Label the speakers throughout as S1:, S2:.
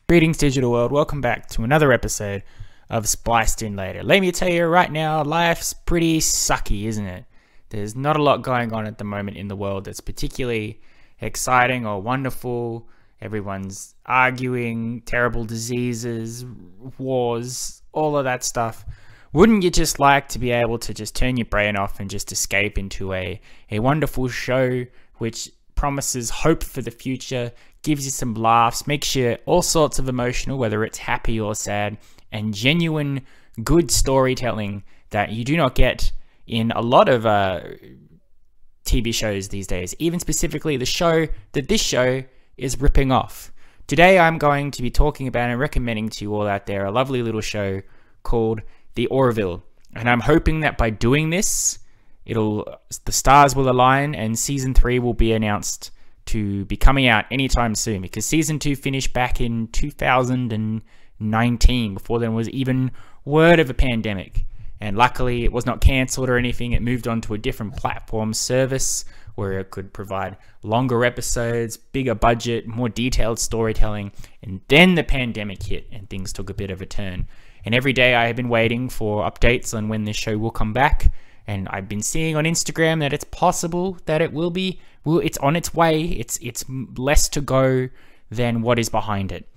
S1: Greetings, digital world. Welcome back to another episode of Spliced in Later. Let me tell you right now, life's pretty sucky, isn't it? There's not a lot going on at the moment in the world that's particularly exciting or wonderful. Everyone's arguing, terrible diseases, wars, all of that stuff. Wouldn't you just like to be able to just turn your brain off and just escape into a wonderful show which promises hope for the future, gives you some laughs, makes you all sorts of emotional, whether it's happy or sad, and genuine good storytelling that you do not get in a lot of TV shows these days, even specifically the show that this show is ripping off. Today I'm going to be talking about and recommending to you all out there a lovely little show called The Orville, and I'm hoping that by doing this the stars will align and season 3 will be announced to be coming out anytime soon, because season 2 finished back in 2019. Before there was even word of a pandemic, and luckily it was not cancelled or anything. It moved on to a different platform service where it could provide longer episodes, bigger budget, more detailed storytelling, and then the pandemic hit and things took a bit of a turn. And every day I have been waiting for updates on when this show will come back, and I've been seeing on Instagram that it's possible that it will be. It's on its way. It's less to go than what is behind it.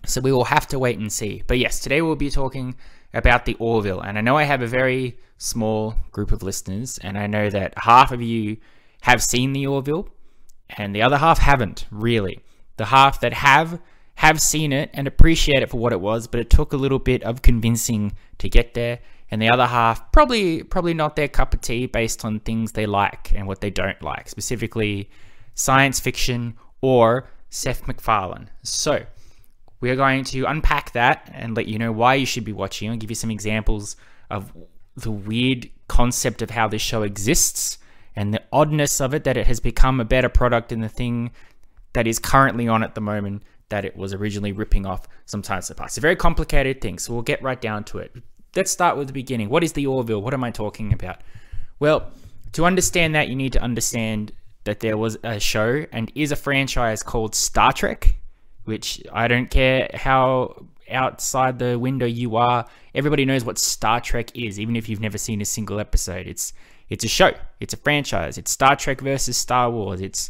S1: So we will have to wait and see. But yes, today we'll be talking about The Orville. And I know I have a very small group of listeners, and I know that half of you have seen The Orville, and the other half haven't, really. The half that have seen it and appreciate it for what it was, but it took a little bit of convincing to get there. And the other half, probably not their cup of tea based on things they like and what they don't like, specifically science fiction or Seth Macfarlane. So we are going to unpack that and let you know why you should be watching and give you some examples of the weird concept of how this show exists and the oddness of it, that it has become a better product than the thing that is currently on at the moment that it was originally ripping off sometimes in the past. It's a very complicated thing, so we'll get right down to it. Let's start with the beginning. What is The Orville? What am I talking about? Well, to understand that, you need to understand that there was a show and is a franchise called Star Trek, which I don't care how outside the window you are, everybody knows what Star Trek is, even if you've never seen a single episode. It's a show. It's a franchise. It's Star Trek versus Star Wars. It's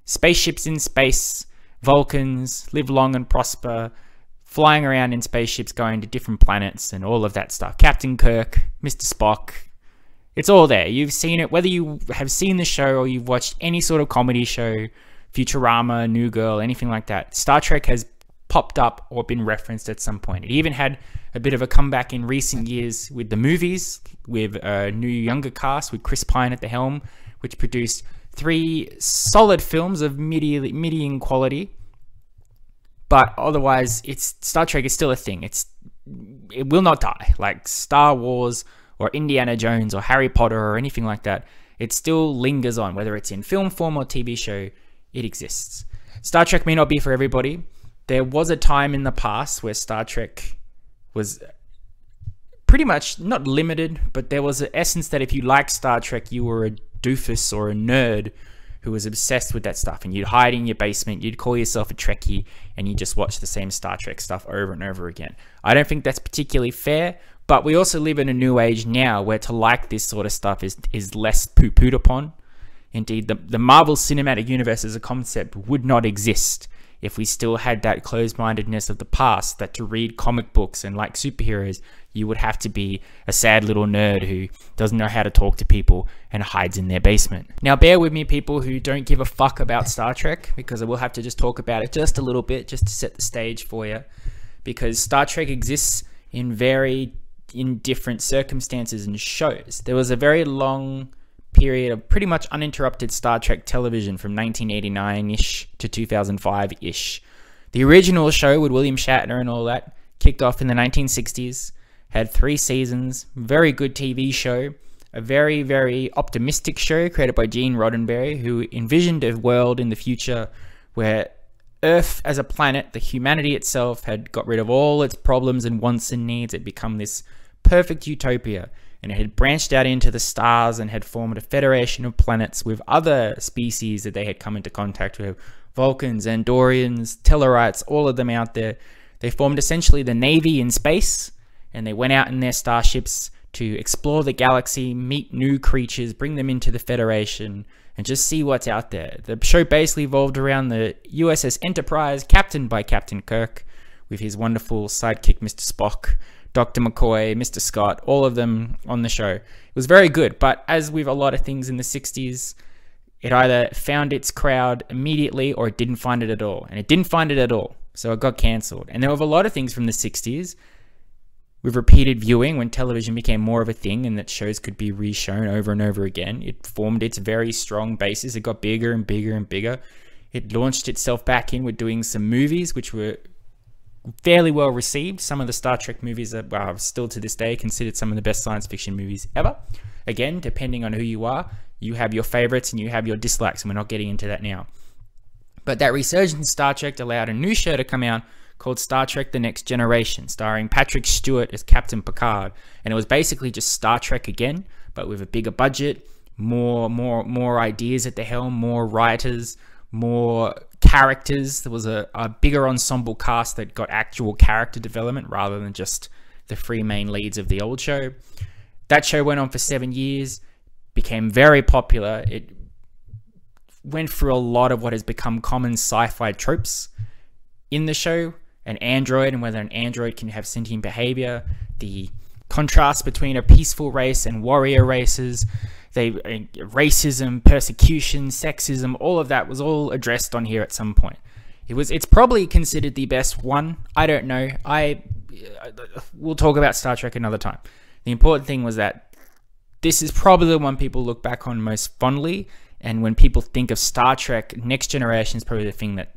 S1: spaceships in space, Vulcans, live long and prosper, flying around in spaceships, going to different planets and all of that stuff. Captain Kirk, Mr. Spock, it's all there. You've seen it, whether you have seen the show or you've watched any sort of comedy show, Futurama, New Girl, anything like that. Star Trek has popped up or been referenced at some point. It even had a bit of a comeback in recent years with the movies, with a new younger cast with Chris Pine at the helm, which produced 3 solid films of median quality. But otherwise, Star Trek is still a thing. It will not die. Like Star Wars or Indiana Jones or Harry Potter or anything like that, it still lingers on. Whether it's in film form or TV show, it exists. Star Trek may not be for everybody. There was a time in the past where Star Trek was pretty much not limited, but there was an essence that if you liked Star Trek, you were a doofus or a nerd who was obsessed with that stuff, and you'd hide in your basement, you'd call yourself a Trekkie, and you just watch the same Star Trek stuff over and over again. I don't think that's particularly fair, but we also live in a new age now where to like this sort of stuff is less poo-pooed upon. Indeed, the Marvel Cinematic Universe as a concept would not exist if we still had that closed-mindedness of the past, that to read comic books and like superheroes, you would have to be a sad little nerd who doesn't know how to talk to people and hides in their basement. Now, bear with me, people who don't give a fuck about Star Trek, because I will have to just talk about it just a little bit, just to set the stage for you, because Star Trek exists in different circumstances and shows. There was a very long period of pretty much uninterrupted Star Trek television from 1989-ish to 2005-ish. The original show with William Shatner and all that kicked off in the 1960s, had 3 seasons, very good TV show, a very, very optimistic show created by Gene Roddenberry, who envisioned a world in the future where Earth as a planet, the humanity itself, had got rid of all its problems and wants and needs. It had become this perfect utopia, and it had branched out into the stars and had formed a federation of planets with other species that they had come into contact with, Vulcans, Andorians, Tellarites, all of them out there. They formed essentially the Navy in space, and they went out in their starships to explore the galaxy, meet new creatures, bring them into the Federation, and just see what's out there. The show basically evolved around the USS Enterprise, captained by Captain Kirk, with his wonderful sidekick, Mr. Spock, Dr. McCoy, Mr. Scott, all of them on the show. It was very good, but as with a lot of things in the 60s, it either found its crowd immediately or it didn't find it at all. And it didn't find it at all, so it got cancelled. And there were a lot of things from the 60s with repeated viewing, when television became more of a thing and that shows could be re-shown over and over again. It formed its very strong basis. It got bigger and bigger and bigger. It launched itself back in with doing some movies, which were fairly well received. Some of the Star Trek movies are still to this day considered some of the best science fiction movies ever. Again, depending on who you are, you have your favorites and you have your dislikes, and we're not getting into that now. But that resurgence in Star Trek allowed a new show to come out called Star Trek The Next Generation, starring Patrick Stewart as Captain Picard. And it was basically just Star Trek again, but with a bigger budget, more ideas at the helm, more writers, more characters. There was a bigger ensemble cast that got actual character development rather than just the three main leads of the old show. That show went on for 7 years, became very popular. It went through a lot of what has become common sci-fi tropes in the show. An android, and whether an android can have sentient behavior, the contrast between a peaceful race and warrior races, racism, persecution, sexism, all of that was all addressed on here at some point. It's probably considered the best one. I don't know. We'll talk about Star Trek another time. The important thing was that this is probably the one people look back on most fondly, and when people think of Star Trek, Next Generation is probably the thing that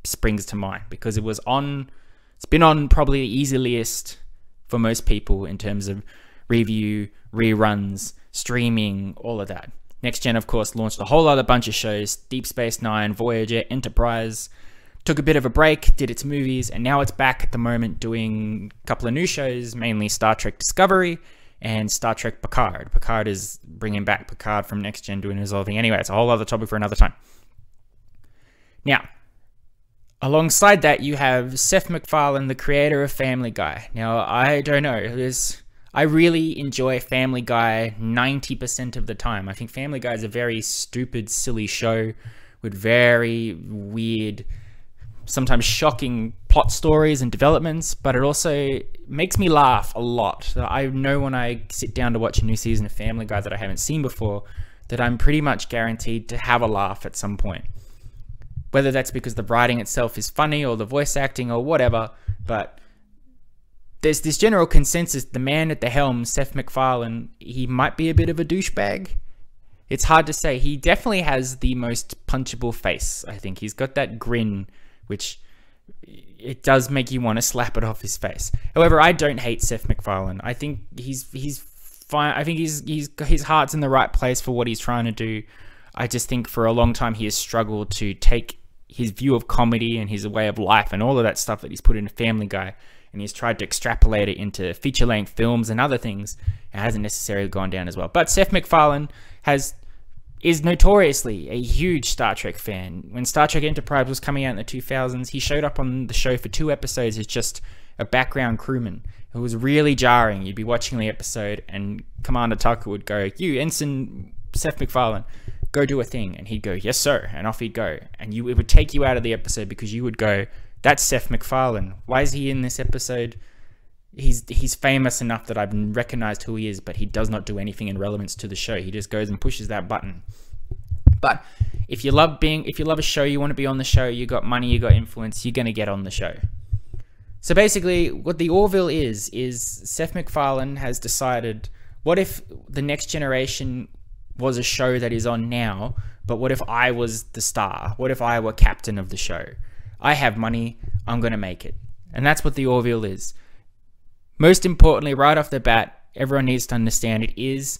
S1: springs to mind, because it's been on probably the easiest for most people in terms of review, reruns, streaming, all of that. Next Gen, of course, launched a whole other bunch of shows: Deep Space Nine, Voyager, Enterprise, took a bit of a break, did its movies, and now it's back at the moment doing a couple of new shows, mainly Star Trek Discovery and Star Trek Picard. Picard is bringing back Picard from Next Gen, doing his whole thing. Anyway, it's a whole other topic for another time. Now, alongside that, you have Seth MacFarlane, the creator of Family Guy. Now, I don't know. I really enjoy Family Guy 90% of the time. I think Family Guy is a very stupid, silly show with very weird, sometimes shocking plot stories and developments, but it also makes me laugh a lot. So I know when I sit down to watch a new season of Family Guy that I haven't seen before, that I'm pretty much guaranteed to have a laugh at some point. Whether that's because the writing itself is funny or the voice acting or whatever, but there's this general consensus. The man at the helm, Seth MacFarlane, he might be a bit of a douchebag. It's hard to say. He definitely has the most punchable face, I think. He's got that grin, which it does make you want to slap it off his face. However, I don't hate Seth MacFarlane. I think he's fine. I think his heart's in the right place for what he's trying to do. I just think for a long time he has struggled to take his view of comedy and his way of life and all of that stuff that he's put into Family Guy, and he's tried to extrapolate it into feature-length films and other things. It hasn't necessarily gone down as well. But Seth MacFarlane is notoriously a huge Star Trek fan. When Star Trek Enterprise was coming out in the 2000s, he showed up on the show for 2 episodes as just a background crewman. It was really jarring. You'd be watching the episode and Commander Tucker would go, "You, Ensign Seth MacFarlane, go do a thing," and he'd go, "Yes sir," and off he'd go, and it would take you out of the episode because you would go, "That's Seth MacFarlane. Why is he in this episode? He's famous enough that I've recognized who he is, but he does not do anything in relevance to the show. He just goes and pushes that button." But if you love a show, you want to be on the show, you got money, you got influence, you're gonna get on the show. So basically, what the Orville is Seth MacFarlane has decided, what if the Next Generation was a show that is on now, but what if I was the star? What if I were captain of the show? I have money, I'm gonna make it. And that's what the Orville is. Most importantly, right off the bat, everyone needs to understand it is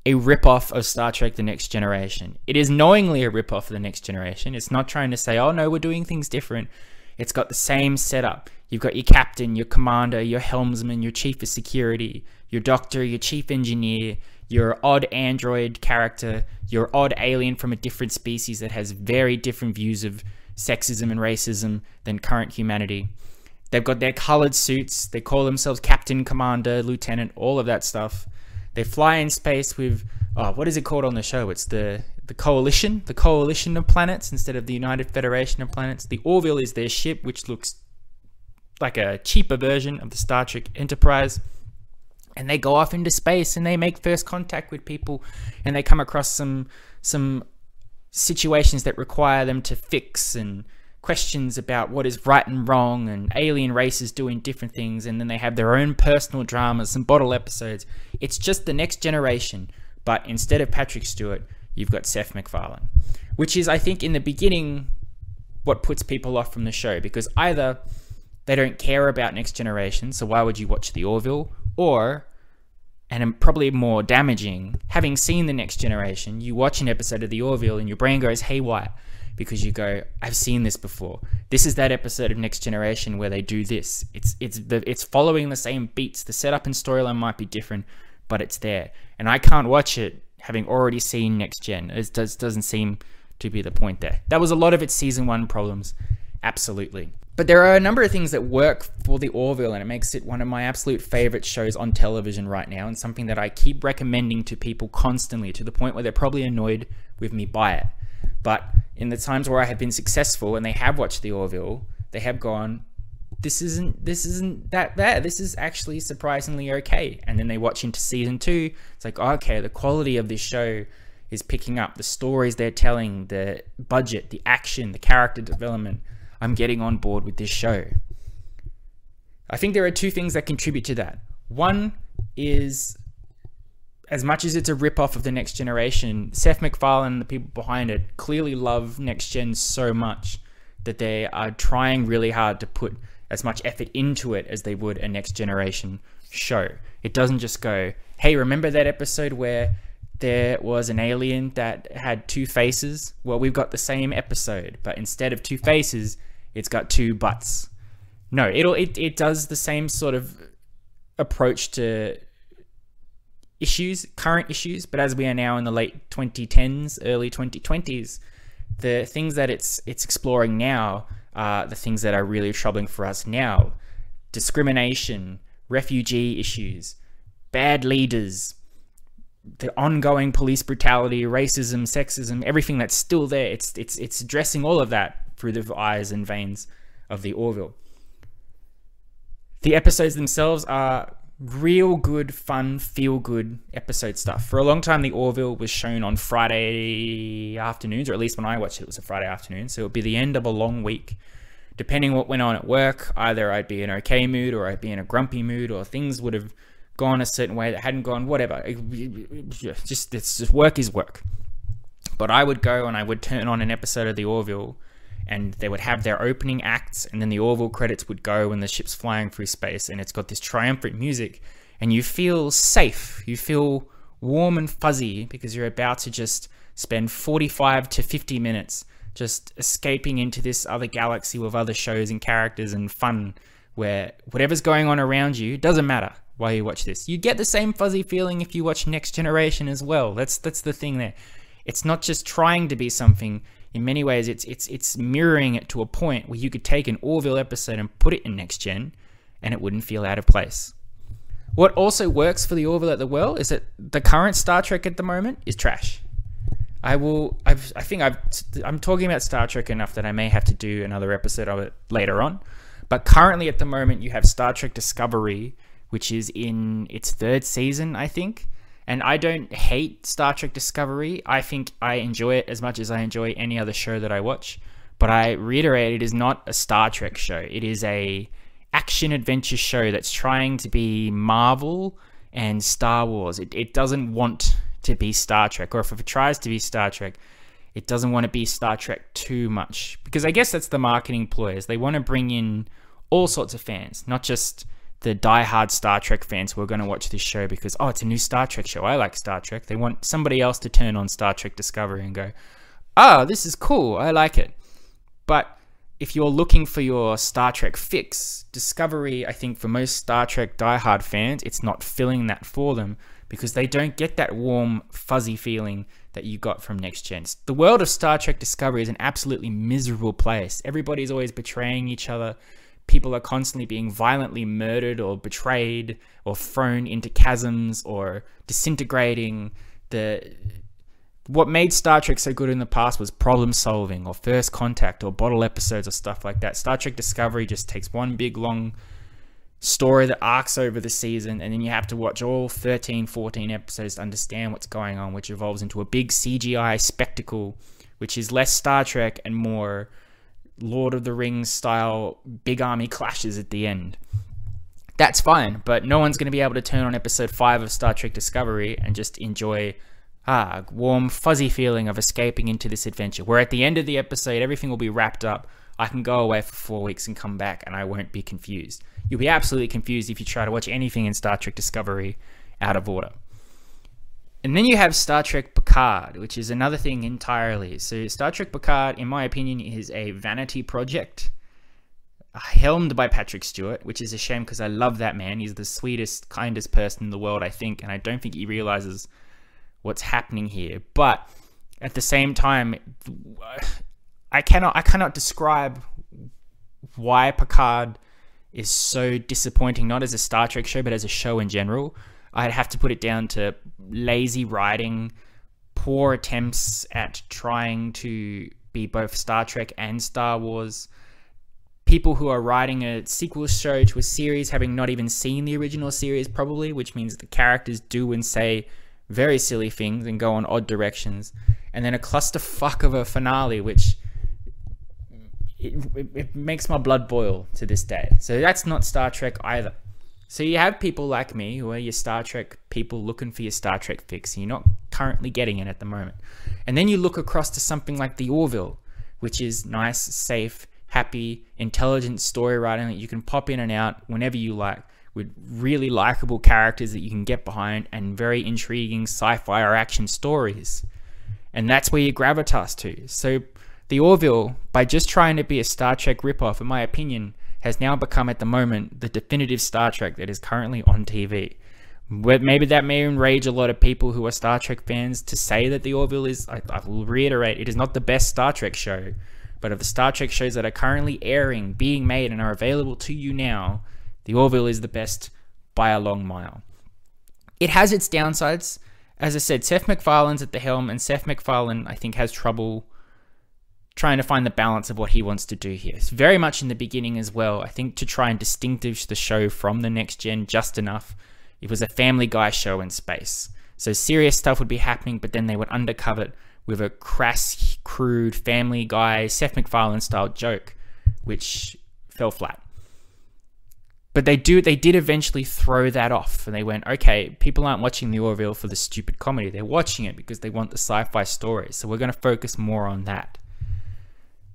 S1: a ripoff of Star Trek The Next Generation. It is knowingly a ripoff of The Next Generation. It's not trying to say, oh no, we're doing things different. It's got the same setup. You've got your captain, your commander, your helmsman, your chief of security, your doctor, your chief engineer, your odd android character, your odd alien from a different species that has very different views of sexism and racism than current humanity. They've got their colored suits. They call themselves captain, commander, lieutenant, all of that stuff. They fly in space with, what is it called on the show? It's the coalition of planets instead of the United Federation of Planets. The Orville is their ship, which looks like a cheaper version of the Star Trek Enterprise. And they go off into space and they make first contact with people, and they come across some situations that require them to fix, and questions about what is right and wrong, and alien races doing different things, and then they have their own personal dramas, some bottle episodes. It's just the next generation, but instead of Patrick Stewart, you've got Seth Macfarlane, which is, I think, in the beginning what puts people off from the show, because either they don't care about Next Generation, so why would you watch The Orville? Or, and probably more damaging, having seen The Next Generation, you watch an episode of The Orville and your brain goes haywire, because you go, I've seen this before. This is that episode of Next Generation where they do this. It's following the same beats. The setup and storyline might be different, but it's there. And I can't watch it having already seen Next Gen. It doesn't seem to be the point there. That was a lot of its season 1 problems. Absolutely. But there are a number of things that work for The Orville, and it makes it one of my absolute favorite shows on television right now, and something that I keep recommending to people constantly, to the point where they're probably annoyed with me by it. But in the times where I have been successful and they have watched The Orville, they have gone, this isn't that bad. This is actually surprisingly okay. And then they watch into season 2. It's like, oh, okay, the quality of this show is picking up. The stories they're telling, the budget, the action, the character development. I'm getting on board with this show. I think there are 2 things that contribute to that. One is, as much as it's a rip-off of The Next Generation, Seth MacFarlane and the people behind it clearly love Next Gen so much that they are trying really hard to put as much effort into it as they would a Next Generation show. It doesn't just go, hey, remember that episode where there was an alien that had 2 faces? Well, we've got the same episode, but instead of 2 faces, it's got 2 butts. No, it does the same sort of approach to current issues, but as we are now in the late 2010s, early 2020s, the things that it's exploring now are the things that are really troubling for us now. Discrimination, refugee issues, bad leaders, the ongoing police brutality, racism, sexism, everything that's still there. It's addressing all of that through the eyes and veins of The Orville. The episodes themselves are real good, fun, feel-good episode stuff. For a long time, The Orville was shown on Friday afternoons, or at least when I watched it, it was a Friday afternoon. So it would be the end of a long week. Depending what went on at work, either I'd be in an okay mood or I'd be in a grumpy mood, or things would have gone a certain way that hadn't gone, whatever. It's just work is work. But I would go and I would turn on an episode of The Orville, and they would have their opening acts, and then the Orville credits would go when the ship's flying through space, and it's got this triumphant music, and you feel safe. You feel warm and fuzzy because you're about to just spend 45 to 50 minutes just escaping into this other galaxy with other shows and characters and fun, where whatever's going on around you doesn't matter while you watch this. You get the same fuzzy feeling if you watch Next Generation as well. That's the thing there. It's not just trying to be something. In many ways, it's mirroring it to a point where you could take an Orville episode and put it in Next Gen, and it wouldn't feel out of place. What also works for The Orville at the well is that the current Star Trek at the moment is trash. I'm talking about Star Trek enough that I may have to do another episode of it later on. But currently at the moment, you have Star Trek Discovery, which is in its 3rd season, I think. And I don't hate Star Trek Discovery. I think I enjoy it as much as I enjoy any other show that I watch. But I reiterate, it is not a Star Trek show. It is a action-adventure show that's trying to be Marvel and Star Wars. It doesn't want to be Star Trek. Or if it tries to be Star Trek, it doesn't want to be Star Trek too much. Because I guess that's the marketing ploy. They want to bring in all sorts of fans, not just the die-hard Star Trek fans who are going to watch this show because, oh, it's a new Star Trek show. I like Star Trek. They want somebody else to turn on Star Trek Discovery and go, oh, this is cool. I like it. But if you're looking for your Star Trek fix, Discovery, I think for most Star Trek die-hard fans, it's not filling that for them because they don't get that warm, fuzzy feeling that you got from Next Gen. The world of Star Trek Discovery is an absolutely miserable place. Everybody's always betraying each other. People are constantly being violently murdered or betrayed or thrown into chasms or disintegrating. What made Star Trek so good in the past was problem solving or first contact or bottle episodes or stuff like that. Star Trek Discovery just takes one big long story that arcs over the season, and then you have to watch all 13, 14 episodes to understand what's going on, which evolves into a big CGI spectacle, which is less Star Trek and more Lord of the Rings style big army clashes at the end. That's fine, but no one's going to be able to turn on episode 5 of Star Trek Discovery and just enjoy a warm, fuzzy feeling of escaping into this adventure, where at the end of the episode, everything will be wrapped up. I can go away for 4 weeks and come back and I won't be confused. You'll be absolutely confused if you try to watch anything in Star Trek Discovery out of order. And then you have Star Trek Picard, which is another thing entirely. So Star Trek Picard, in my opinion, is a vanity project helmed by Patrick Stewart, which is a shame because I love that man. He's the sweetest, kindest person in the world, I think, and I don't think he realizes what's happening here. But at the same time, I cannot describe why Picard is so disappointing, not as a Star Trek show, but as a show in general. I'd have to put it down to lazy writing, poor attempts at trying to be both Star Trek and Star Wars, people who are writing a sequel show to a series having not even seen the original series probably, which means the characters do and say very silly things and go on odd directions, and then a clusterfuck of a finale, which it makes my blood boil to this day. So that's not Star Trek either. So you have people like me who are your Star Trek people looking for your Star Trek fix, and you're not currently getting it at the moment. And then you look across to something like The Orville, which is nice, safe, happy, intelligent story writing that you can pop in and out whenever you like, with really likable characters that you can get behind and very intriguing sci-fi or action stories. And that's where you gravitas to. So The Orville, by just trying to be a Star Trek ripoff, in my opinion, has now become at the moment the definitive Star Trek that is currently on TV. Maybe that may enrage a lot of people who are Star Trek fans to say that The Orville is, I will reiterate, it is not the best Star Trek show, but of the Star Trek shows that are currently airing, being made, and are available to you now, The Orville is the best by a long mile. It has its downsides. As I said, Seth Macfarlane's at the helm, and Seth Macfarlane, I think, has trouble trying to find the balance of what he wants to do here. It's very much in the beginning as well, I think, to try and distinguish the show from the Next Gen just enough. It was a Family Guy show in space. So serious stuff would be happening, but then they would undercover it with a crass, crude Family Guy, Seth MacFarlane style joke, which fell flat. But they did eventually throw that off, and they went, okay, people aren't watching The Orville for the stupid comedy. They're watching it because they want the sci-fi story. So we're going to focus more on that.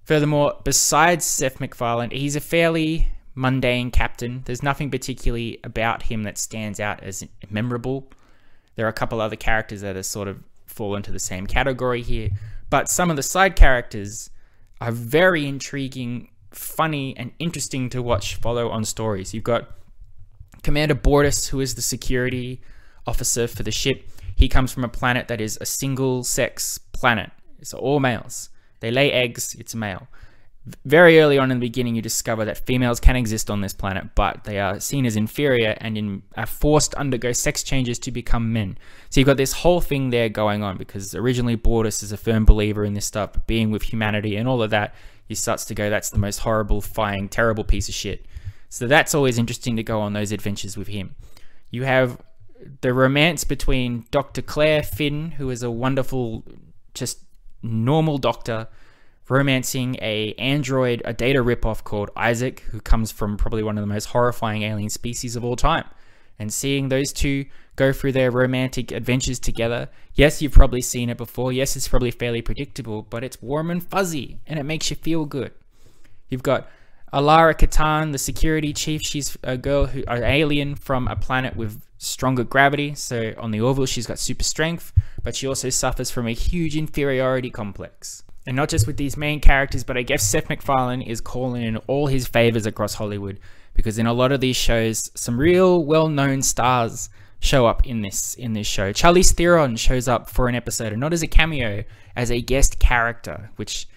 S1: Furthermore, besides Seth MacFarlane, he's a fairly mundane captain. There's nothing particularly about him that stands out as memorable. There are a couple other characters that are sort of fall into the same category here, but some of the side characters are very intriguing, funny, and interesting to watch follow on stories. You've got Commander Bortus, who is the security officer for the ship. He comes from a planet that is a single-sex planet. It's all males. They lay eggs, it's male. Very early on in the beginning, you discover that females can exist on this planet, but they are seen as inferior and are forced to undergo sex changes to become men. So you've got this whole thing there going on, because originally Bortus is a firm believer in this stuff, being with humanity and all of that. He starts to go, that's the most horrifying, terrible piece of shit. So that's always interesting to go on those adventures with him. You have the romance between Dr. Claire Finn, who is a wonderful, just normal doctor, romancing a data ripoff called Isaac, who comes from probably one of the most horrifying alien species of all time. And seeing those two go through their romantic adventures together, yes, you've probably seen it before, yes, it's probably fairly predictable, but it's warm and fuzzy, and it makes you feel good. You've got Alara Katan, the security chief. She's a girl an alien from a planet with stronger gravity. So on the Orville, she's got super strength, but she also suffers from a huge inferiority complex. And not just with these main characters, but I guess Seth MacFarlane is calling in all his favors across Hollywood, because in a lot of these shows, some real well-known stars show up in this show. Charlize Theron shows up for an episode, and not as a cameo, as a guest character, which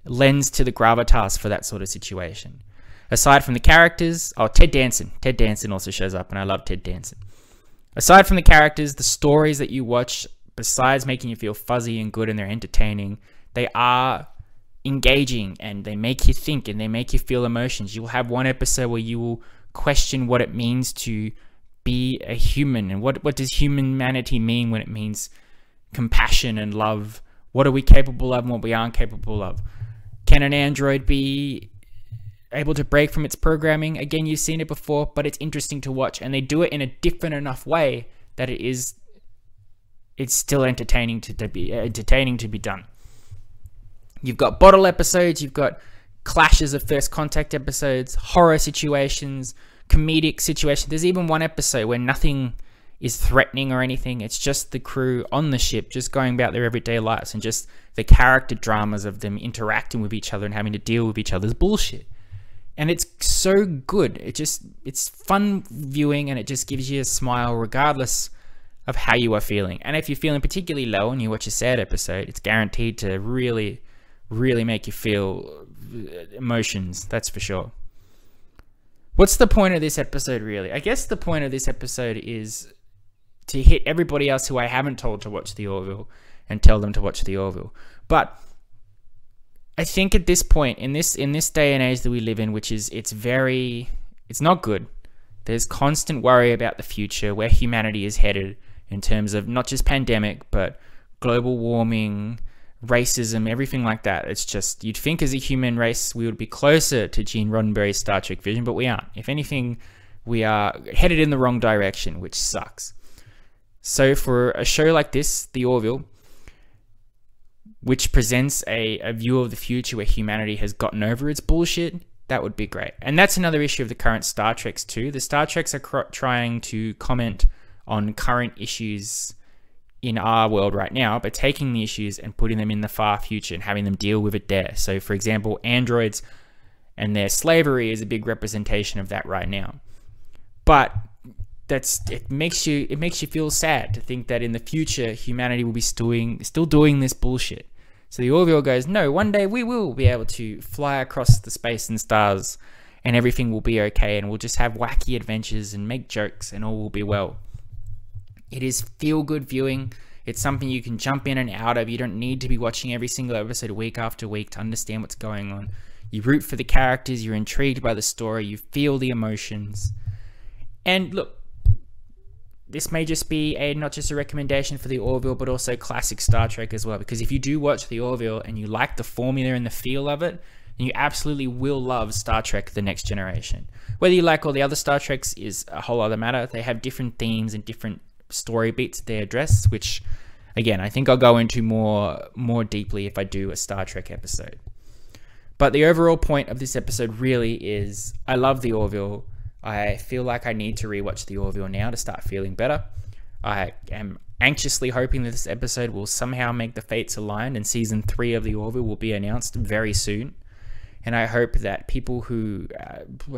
S1: lends to the gravitas for that sort of situation. Aside from the characters, Ted Danson also shows up, and I love Ted Danson. Aside from the characters, the stories that you watch, besides making you feel fuzzy and good and they're entertaining, they are engaging and they make you think and they make you feel emotions. You'll have one episode where you will question what it means to be a human, and what does humanity mean when it means compassion and love. What are we capable of and what we aren't capable of? Can an android be able to break from its programming? Again, you've seen it before, but it's interesting to watch, and they do it in a different enough way that it's still entertaining to be done. You've got bottle episodes, you've got clashes of first contact episodes, horror situations, comedic situations. There's even one episode where nothing is threatening or anything. It's just the crew on the ship just going about their everyday lives, and just the character dramas of them interacting with each other and having to deal with each other's bullshit. And it's so good. It's fun viewing, and it just gives you a smile regardless of how you are feeling. And if you're feeling particularly low and you watch a sad episode, it's guaranteed to really, really make you feel emotions, that's for sure. What's the point of this episode, really? I guess the point of this episode is to hit everybody else who I haven't told to watch The Orville and tell them to watch The Orville. But I think at this point, in this day and age that we live in, which is, it's not good. There's constant worry about the future, where humanity is headed in terms of not just pandemic, but global warming, racism, everything like that. It's just, you'd think as a human race, we would be closer to Gene Roddenberry's Star Trek vision, but we aren't. If anything, we are headed in the wrong direction, which sucks. So for a show like this, The Orville, which presents a view of the future where humanity has gotten over its bullshit, that would be great. And that's another issue of the current Star Treks too. The Star Treks are trying to comment on current issues in our world right now, but taking the issues and putting them in the far future and having them deal with it there. So for example, androids and their slavery is a big representation of that right now. But it makes you feel sad to think that in the future humanity will be still doing this bullshit. So the Orville goes, no, one day we will be able to fly across the space and stars, and everything will be okay, and we'll just have wacky adventures and make jokes, and all will be well. It is feel-good viewing. It's something you can jump in and out of. You don't need to be watching every single episode week after week to understand what's going on. You root for the characters, you're intrigued by the story, you feel the emotions. And look, this may just be not just a recommendation for The Orville, but also classic Star Trek as well. Because if you do watch The Orville and you like the formula and the feel of it, then you absolutely will love Star Trek The Next Generation. Whether you like all the other Star Treks is a whole other matter. They have different themes and different story beats they address, which, again, I think I'll go into more deeply if I do a Star Trek episode. But the overall point of this episode really is, I love The Orville. I feel like I need to rewatch The Orville now to start feeling better. I am anxiously hoping that this episode will somehow make the fates align and season 3 of The Orville will be announced very soon. And I hope that people who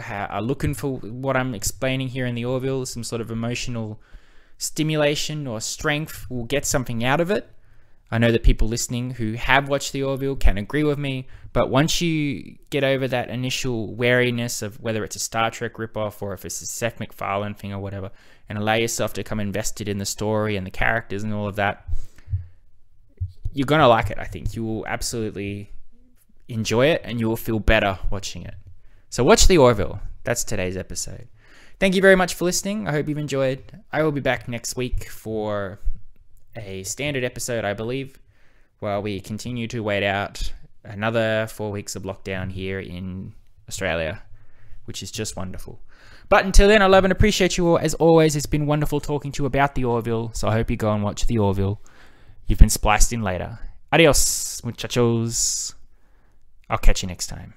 S1: are looking for what I'm explaining here in The Orville, some sort of emotional stimulation or strength, will get something out of it. I know that people listening who have watched The Orville can agree with me, but once you get over that initial wariness of whether it's a Star Trek ripoff or if it's a Seth Macfarlane thing or whatever, and allow yourself to become invested in the story and the characters and all of that, you're going to like it, I think. You will absolutely enjoy it, and you will feel better watching it. So watch The Orville. That's today's episode. Thank you very much for listening. I hope you've enjoyed. I will be back next week for a standard episode, I believe, while we continue to wait out another 4 weeks of lockdown here in Australia, which is just wonderful. But until then, I love and appreciate you all. As always, it's been wonderful talking to you about The Orville, so I hope you go and watch The Orville. You've been spliced in later. Adios, muchachos. I'll catch you next time.